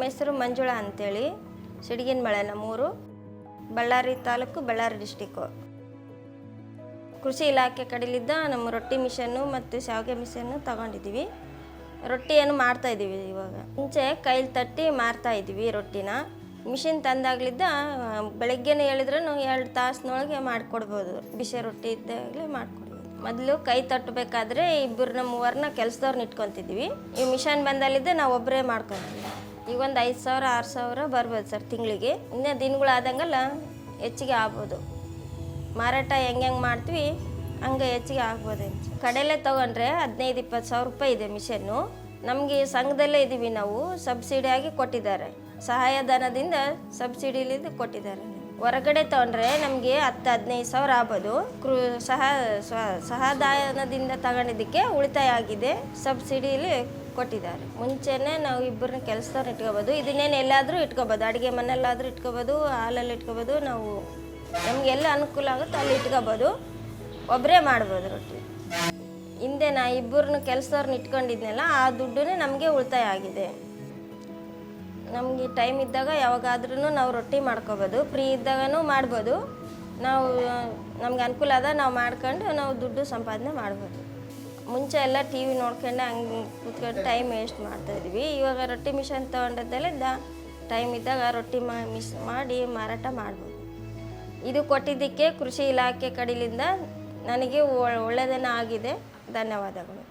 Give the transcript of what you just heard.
ಹೆಸರು ಮಂಜುಳಾ ಅಂತೇಳಿ, ಸಿಡಿಗಿನಮಳೆ ನಮ್ಮೂರು, ಬಳ್ಳಾರಿ ತಾಲೂಕು, ಬಳ್ಳಾರಿ ಡಿಸ್ಟಿಕ್ಕು. ಕೃಷಿ ಇಲಾಖೆ ಕಡೆಲಿದ್ದ ನಮ್ಮ ರೊಟ್ಟಿ ಮಿಷನ್ನು ಮತ್ತು ಶಾವಿಗೆ ಮಿಷನ್ನು ತಗೊಂಡಿದ್ದೀವಿ. ರೊಟ್ಟಿಯನ್ನು ಮಾಡ್ತಾಯಿದ್ದೀವಿ ಇವಾಗ. ಮುಂಚೆ ಕೈಲಿ ತಟ್ಟಿ ಮಾರ್ತಾಯಿದ್ವಿ ರೊಟ್ಟಿನ. ಮಿಷಿನ್ ತಂದಾಗಲಿದ್ದ ಬೆಳಗ್ಗೆನೇ ಹೇಳಿದ್ರೂ 2 ತಾಸಿನೊಳಗೆ ಮಾಡಿಕೊಡ್ಬೋದು. ಬಿಸಿ ರೊಟ್ಟಿ ಇದ್ದಾಗಲೇ ಮಾಡಿಕೊಡ್ಬೋದು. ಮೊದಲು ಕೈ ತಟ್ಟಬೇಕಾದ್ರೆ 2-3 ಕೆಲಸದವ್ರನ್ನ ಇಟ್ಕೊತಿದ್ವಿ. ಈ ಮಿಷನ್ ಬಂದಲ್ಲಿದ್ದ ನಾವು ಒಬ್ಬರೇ ಮಾಡ್ಕೊತೀವಿ. ಈಗ ಒಂದು 5,000-6,000 ಬರ್ಬೋದು ಸರ್ ತಿಂಗಳಿಗೆ. ಇನ್ನೂ ದಿನಗಳಾದಂಗೆಲ್ಲ ಹೆಚ್ಚಿಗೆ ಆಗ್ಬೋದು. ಮಾರಾಟ ಹೆಂಗೆ ಮಾಡ್ತೀವಿ ಹಂಗೆ ಹೆಚ್ಚಿಗೆ ಆಗ್ಬೋದು. ಕಡೆಯಲ್ಲೇ ತೊಗೊಂಡ್ರೆ 15-20 ಸಾವಿರ ರೂಪಾಯಿ ಇದೆ ಮಿಷನ್ನು. ನಮಗೆ ಸಂಘದಲ್ಲೇ ಇದ್ದೀವಿ ನಾವು, ಸಬ್ಸಿಡಿಯಾಗಿ ಕೊಟ್ಟಿದ್ದಾರೆ. ಸಹಾಯಧನದಿಂದ ಸಬ್ಸಿಡಿಲಿದ್ದು ಕೊಟ್ಟಿದ್ದಾರೆ. ಹೊರಗಡೆ ತೊಗೊಂಡ್ರೆ ನಮಗೆ 10-15 ಸಾವಿರ ಆಗ್ಬೋದು. ಸಹಾಯಧನದಿಂದ ತಗೊಂಡಿದ್ದಕ್ಕೆ ಉಳಿತಾಯ ಆಗಿದೆ, ಸಬ್ಸಿಡಿಲಿ ಕೊಟ್ಟಿದ್ದಾರೆ. ಮುಂಚೆನೇ ನಾವು 2 ಕೆಲಸದವ್ರು ಇಟ್ಕೋಬೋದು. ಇದನ್ನೇನು ಎಲ್ಲಾದರೂ ಇಟ್ಕೋಬೋದು, ಅಡುಗೆ ಮನೆಯಲ್ಲಾದರೂ ಇಟ್ಕೋಬೋದು, ಹಾಲಲ್ಲಿ ಇಟ್ಕೋಬೋದು. ನಾವು ನಮಗೆಲ್ಲ ಅನುಕೂಲ ಆಗುತ್ತೆ ಅಲ್ಲಿ ಇಟ್ಕೋಬೋದು, ಒಬ್ಬರೇ ಮಾಡ್ಬೋದು ರೊಟ್ಟಿ. ಹಿಂದೆ ನಾ 2 ಕೆಲಸದವ್ರನ್ನ ಇಟ್ಕೊಂಡಿದ್ನಲ್ಲ, ಆ ದುಡ್ಡನ್ನೇ ನಮಗೆ ಉಳಿತಾಯ ಆಗಿದೆ. ನಮಗೆ ಟೈಮ್ ಇದ್ದಾಗ ಯಾವಾಗಾದ್ರೂ ನಾವು ರೊಟ್ಟಿ ಮಾಡ್ಕೋಬೋದು, ಫ್ರೀ ಇದ್ದಾಗೂ ಮಾಡ್ಬೋದು. ನಮ್ಗೆ ಅನುಕೂಲ ಆದ ನಾವು ಮಾಡ್ಕೊಂಡು ನಾವು ದುಡ್ಡು ಸಂಪಾದನೆ ಮಾಡ್ಬೋದು. ಮುಂಚೆ ಎಲ್ಲ ಟಿ ವಿ ನೋಡ್ಕೊಂಡು ಹಂಗೆ ಕೂತ್ಕೊಂಡು ಟೈಮ್ ವೇಸ್ಟ್ ಮಾಡ್ತಾಯಿದ್ವಿ. ಇವಾಗ ರೊಟ್ಟಿ ಮಿಷನ್ ತೊಗೊಂಡದ್ದೆಲ್ಲ ಟೈಮ್ ಇದ್ದಾಗ ರೊಟ್ಟಿ ಮಾಡಿ ಮಾರಾಟ ಮಾಡ್ಬೋದು. ಇದು ಕೊಟ್ಟಿದ್ದಕ್ಕೆ ಕೃಷಿ ಇಲಾಖೆ ಕಡೆಯಿಂದ ನನಗೆ ಒಳ್ಳೆಯದೇನೋ ಆಗಿದೆ. ಧನ್ಯವಾದಗಳು.